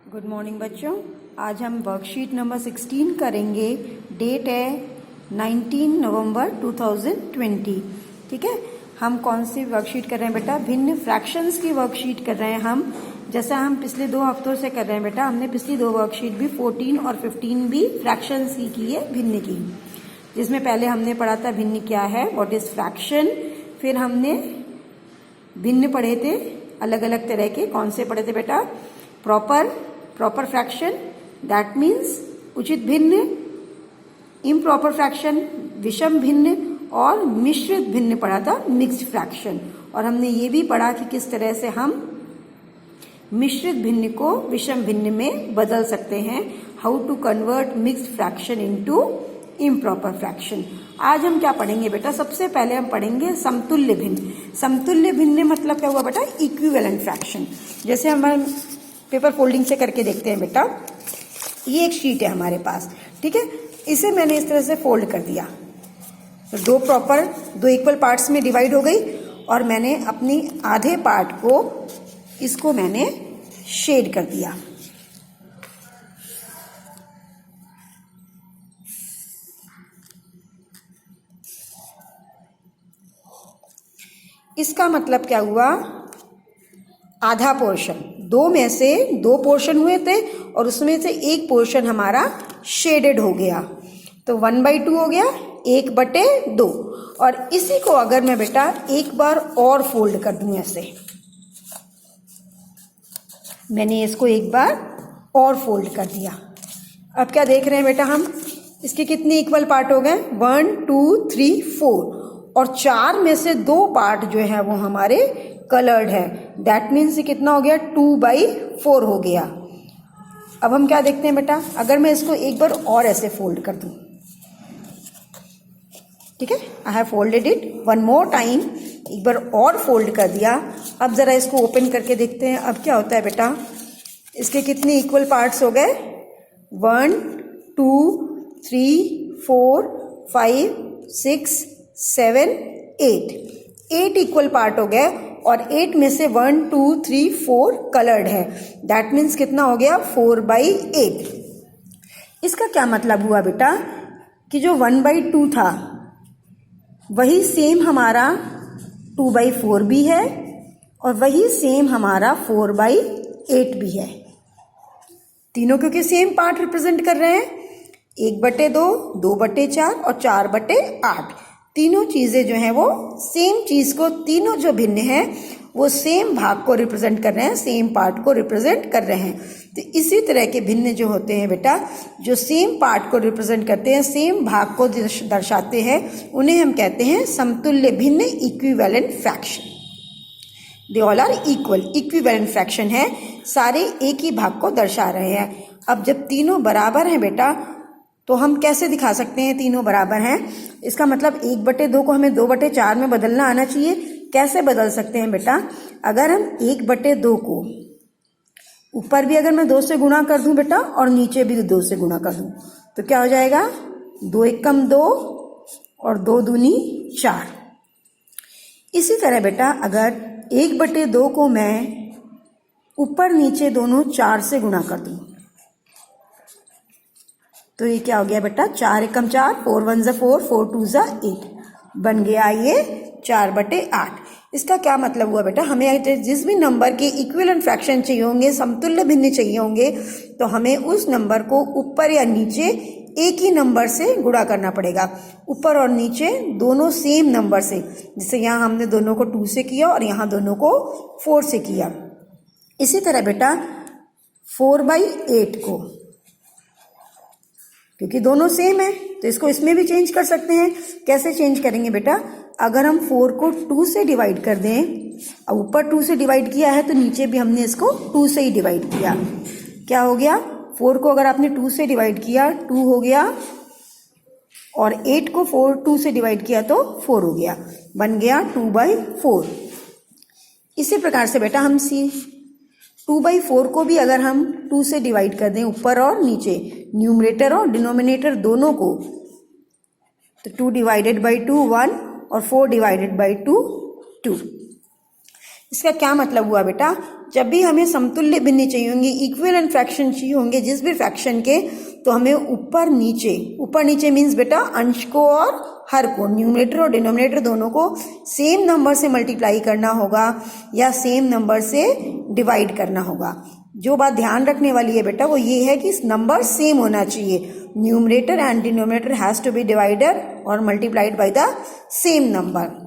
Good morning बच्चों। आज हम वर्कशीट नंबर 16 करेंगे। डेट है 19 नवंबर 2020। ठीक है, हम कौन सी वर्कशीट कर रहे हैं बेटा? भिन्न फ्रैक्शंस की वर्कशीट कर रहे हैं हम। जैसा हम पिछले 2 हफ्तों से कर रहे हैं बेटा, हमने पिछली 2 वर्कशीट भी 14 और 15 भी फ्रैक्शंस की है, भिन्न की। जिसमें पहले हमने पढ़ा था भिन्न क्या है, व्हाट इज फ्रैक्शन। फिर हमने भिन्न पढ़े थे, अलग अलग तरह के। कौन से पढ़े थे बेटा? प्रॉपर फ्रैक्शन, दैट मीन्स उचित भिन्न, इम्प्रॉपर फ्रैक्शन विषम भिन्न, और मिश्रित भिन्न पढ़ा था, मिक्स्ड फ्रैक्शन। और हमने ये भी पढ़ा कि किस तरह से हम मिश्रित भिन्न को विषम भिन्न में बदल सकते हैं, how to convert mixed fraction into improper fraction. आज हम क्या पढ़ेंगे बेटा? सबसे पहले हम पढ़ेंगे समतुल्य भिन्न। समतुल्य भिन्न मतलब क्या हुआ बेटा? Equivalent fraction. जैसे हम पेपर फोल्डिंग से करके देखते हैं बेटा। ये एक शीट है हमारे पास, ठीक है। इसे मैंने इस तरह से फोल्ड कर दिया, तो दो इक्वल पार्ट्स में डिवाइड हो गई, और मैंने अपनी आधे पार्ट को इसको मैंने शेड कर दिया। इसका मतलब क्या हुआ? आधा पोर्शन, 2 में से 2 पोर्शन हुए थे और उसमें से एक पोर्शन हमारा शेडेड हो गया, तो 1/2 हो गया, 1/2। और इसी को अगर मैं बेटा एक बार और फोल्ड कर दूं ऐसे, मैंने इसको एक बार और फोल्ड कर दिया। अब क्या देख रहे हैं बेटा हम? इसके कितने इक्वल पार्ट हो गए? 1 2 3 4, और 4 में से 2 पार्ट जो है वो हमारे कलर्ड है। दैट मीन्स कितना हो गया? 2/4 हो गया। अब हम क्या देखते हैं बेटा? अगर मैं इसको एक बार और ऐसे फोल्ड कर दूं, ठीक है, I have folded it 1 more time, एक बार और फोल्ड कर दिया। अब जरा इसको ओपन करके देखते हैं, अब क्या होता है बेटा? इसके कितने इक्वल पार्ट्स हो गए? 1 2 3 4 5 6 7 8 इक्वल पार्ट हो गए, और 8 में से 1 2 3 4 कलर्ड है। दैट मीन्स कितना हो गया? 4/8। इसका क्या मतलब हुआ बेटा? कि जो 1/2 था वही सेम हमारा 2/4 भी है, और वही सेम हमारा 4/8 भी है। तीनों क्योंकि सेम पार्ट रिप्रेजेंट कर रहे हैं, 1/2, 2/4 और 4/8। तीनों चीजें जो हैं वो सेम चीज को, तीनों जो भिन्न हैं वो सेम भाग को रिप्रेजेंट कर रहे हैं, सेम पार्ट को रिप्रेजेंट कर रहे हैं। तो इसी तरह के भिन्न जो होते हैं बेटा, जो सेम पार्ट को रिप्रेजेंट करते हैं, सेम भाग को दर्शाते हैं, उन्हें हम कहते हैं समतुल्य भिन्न, equivalent fraction. They all are equal, equivalent fraction है, सारे एक ही भाग को दर्शा रहे हैं। अब जब तीनों बराबर हैं बेटा, तो हम कैसे दिखा सकते हैं तीनों बराबर हैं? इसका मतलब 1/2 को हमें 2/4 में बदलना आना चाहिए। कैसे बदल सकते हैं बेटा? अगर हम 1/2 को ऊपर भी अगर मैं 2 से गुणा कर दूं बेटा, और नीचे भी 2 से गुणा कर दूं, तो क्या हो जाएगा? 2 एकम 2 और 2 दूनी 4। इसी तरह बेटा अगर 1/2 को मैं ऊपर नीचे दोनों 4 से गुणा कर दूं, तो ये क्या हो गया बेटा? 4 एकम 4, 4 1 ज़ा 4, 4 2 ज़ा 8, बन गया ये 4/8। इसका क्या मतलब हुआ बेटा? हमें जिस भी नंबर के इक्विवेलेंट फ्रैक्शन चाहिए होंगे, समतुल्य भिन्न चाहिए होंगे, तो हमें उस नंबर को ऊपर या नीचे एक ही नंबर से गुणा करना पड़ेगा। ऊपर और नीचे दोनों सेम नंबर से, जैसे यहाँ हमने दोनों को 2 से किया और यहाँ दोनों को 4 से किया। इसी तरह बेटा 4/8 को, क्योंकि दोनों सेम है, तो इसको इसमें भी चेंज कर सकते हैं। कैसे चेंज करेंगे बेटा? अगर हम 4 को 2 से डिवाइड कर दें, अब ऊपर 2 से डिवाइड किया है तो नीचे भी हमने इसको 2 से ही डिवाइड किया। क्या हो गया? 4 को अगर आपने 2 से डिवाइड किया, 2 हो गया, और 8 को 2 से डिवाइड किया तो 4 हो गया, बन गया 2/4। इसी प्रकार से बेटा हम 2/4 को भी अगर हम 2 से डिवाइड कर दें, ऊपर और नीचे, न्यूमरेटर और डिनोमिनेटर दोनों को, तो 2 डिवाइडेड बाई 2 1, और 4 डिवाइडेड बाई 2 2। इसका क्या मतलब हुआ बेटा, जब भी हमें समतुल्य भिन्न चाहिए होंगे, इक्विवेलेंट फ्रैक्शन चाहिए होंगे जिस भी फ्रैक्शन के, तो हमें ऊपर नीचे मीन्स बेटा अंश को और हर को, न्यूमरेटर और डिनोमिनेटर दोनों को सेम नंबर से मल्टीप्लाई करना होगा या सेम नंबर से डिवाइड करना होगा। जो बात ध्यान रखने वाली है बेटा वो ये है कि नंबर सेम होना चाहिए। Numerator and denominator has to be divided or multiplied by the same number.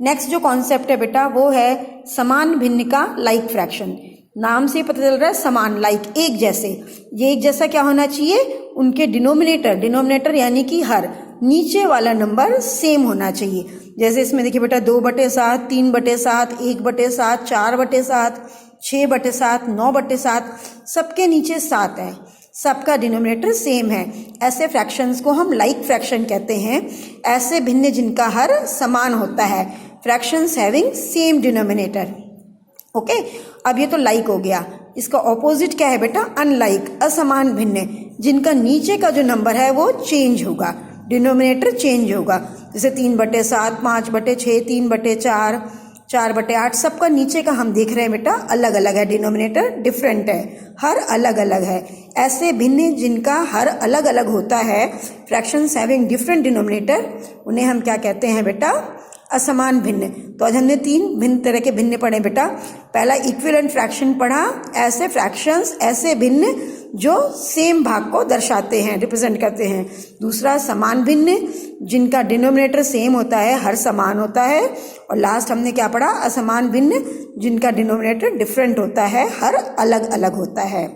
Next जो कॉन्सेप्ट है बेटा वो है समान भिन्न का लाइक फ्रैक्शन। नाम से पता चल रहा है समान, लाइक, एक जैसे। ये एक जैसा क्या होना चाहिए, उनके डिनोमिनेटर यानी कि हर, नीचे वाला नंबर सेम होना चाहिए। जैसे इसमें देखिए बेटा 2/7, 3/7, 1/7, 4/7, 6/7, 9/7, सबके नीचे 7 है, सबका डिनोमिनेटर सेम है। ऐसे फ्रैक्शंस को हम लाइक फ्रैक्शन कहते हैं, ऐसे भिन्न जिनका हर समान होता है, fractions having same denominator. Okay, अब ये तो लाइक हो गया। इसका ऑपोजिट क्या है बेटा, अनलाइक, असमान भिन्न, जिनका नीचे का जो नंबर है वो चेंज होगा, डिनोमिनेटर चेंज होगा। जैसे 3/7, 5/6, 3/4, 4/8, सबका नीचे का हम देख रहे हैं बेटा अलग अलग है, डिनोमिनेटर डिफरेंट है, हर अलग अलग है। ऐसे भिन्न जिनका हर अलग अलग होता है, फ्रैक्शंस हैविंग डिफरेंट डिनोमिनेटर, उन्हें हम क्या कहते हैं बेटा, असमान भिन्न। तो आज हमने 3 भिन्न तरह के भिन्न पढ़े बेटा। पहला इक्विवेलेंट फ्रैक्शन पढ़ा, ऐसे फ्रैक्शंस, ऐसे भिन्न जो सेम भाग को दर्शाते हैं, रिप्रेजेंट करते हैं। दूसरा समान भिन्न, जिनका डिनोमिनेटर सेम होता है, हर समान होता है। और लास्ट हमने क्या पढ़ा, असमान भिन्न, जिनका डिनोमिनेटर डिफरेंट होता है, हर अलग अलग होता है।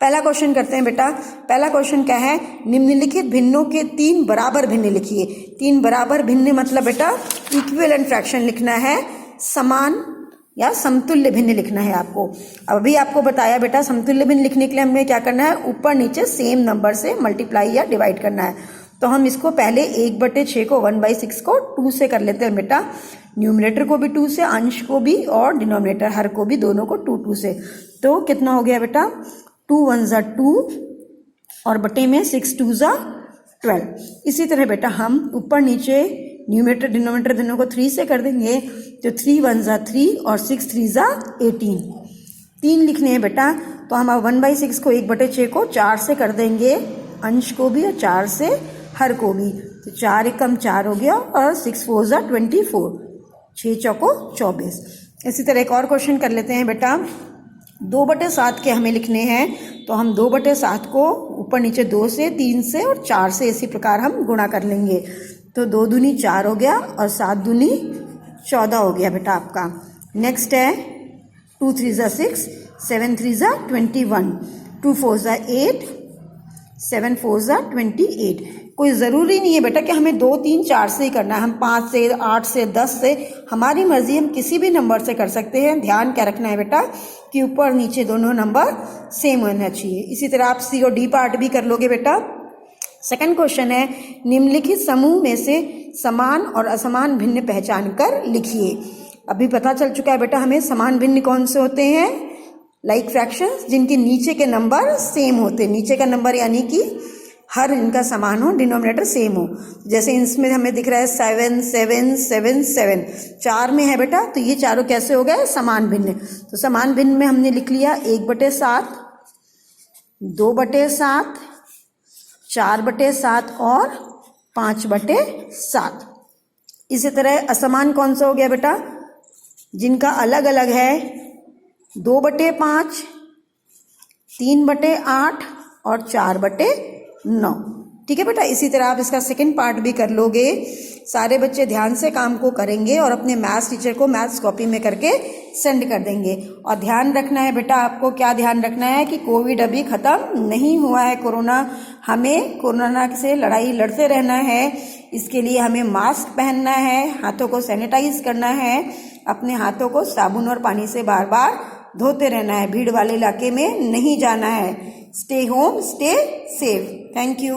पहला क्वेश्चन करते हैं बेटा। पहला क्वेश्चन क्या है, निम्नलिखित भिन्नों के 3 बराबर भिन्न लिखिए। 3 बराबर भिन्न मतलब बेटा इक्विवेलेंट फ्रैक्शन लिखना है, समान या समतुल्य भिन्न लिखना है आपको। अभी आपको बताया बेटा समतुल्य भिन्न लिखने के लिए हमें क्या करना है, ऊपर नीचे सेम नंबर से मल्टीप्लाई या डिवाइड करना है। तो हम इसको पहले 1/6 को 1/6 को 2 से कर लेते हैं बेटा, न्यूमरेटर को भी 2 से, अंश को भी और डिनोमिनेटर हर को भी, दोनों को 2 से। तो कितना हो गया बेटा, 2 1 2 और बटे में 6 2 12। इसी तरह बेटा हम ऊपर नीचे न्यूमरेटर डिनोमिनेटर दोनों को 3 से कर देंगे, तो 3 1 3 और 6 3 18। 3 लिखने हैं बेटा, तो हम 1/6 को 1/6 को 4 से कर देंगे, अंश को भी और 4 से हर को भी। तो 4 एकम 4 हो गया और 6 4 24, 6 चौको 24। इसी तरह एक और क्वेश्चन कर लेते हैं बेटा। 2/7 के हमें लिखने हैं, तो हम 2/7 को ऊपर नीचे 2 से, 3 से और 4 से इसी प्रकार हम गुणा कर लेंगे। तो 2 दूनी 4 हो गया और 7 दूनी 14 हो गया बेटा आपका। नेक्स्ट है 2 3 6, 7 3 21, 2 4 8, 7 4 28। कोई ज़रूरी नहीं है बेटा कि हमें 2 3 4 से ही करना है, हम 5 से, 8 से, 10 से, हमारी मर्जी, हम किसी भी नंबर से कर सकते हैं। ध्यान क्या रखना है बेटा कि ऊपर नीचे दोनों नंबर सेम होना चाहिए। इसी तरह आप सी और डी पार्ट भी कर लोगे बेटा। सेकंड क्वेश्चन है, निम्नलिखित समूह में से समान और असमान भिन्न पहचान कर लिखिए। अभी पता चल चुका है बेटा हमें समान भिन्न कौन से होते हैं, लाइक फ्रैक्शंस, जिनके नीचे के नंबर सेम होते हैं, नीचे का नंबर यानी कि हर इनका समान हो, डिनोमिनेटर सेम हो। जैसे इसमें हमें दिख रहा है 7 7 7 7, 4 में है बेटा, तो ये चारों कैसे हो गए, समान भिन्न। तो समान भिन्न में हमने लिख लिया 1/7, 2/7, 4/7 और 5/7। इसी तरह असमान कौन सा हो गया बेटा, जिनका अलग अलग है, 2/5, 3/8 और 4/9। ठीक है बेटा। इसी तरह आप इसका सेकंड पार्ट भी कर लोगे। सारे बच्चे ध्यान से काम को करेंगे और अपने मैथ्स टीचर को मैथ्स कॉपी में करके सेंड कर देंगे। और ध्यान रखना है बेटा, आपको क्या ध्यान रखना है कि कोविड अभी ख़त्म नहीं हुआ है, कोरोना, हमें कोरोना से लड़ाई लड़ते रहना है। इसके लिए हमें मास्क पहनना है, हाथों को सैनिटाइज करना है, अपने हाथों को साबुन और पानी से बार बार धोते रहना है, भीड़ वाले इलाके में नहीं जाना है। Stay home, stay safe. Thank you.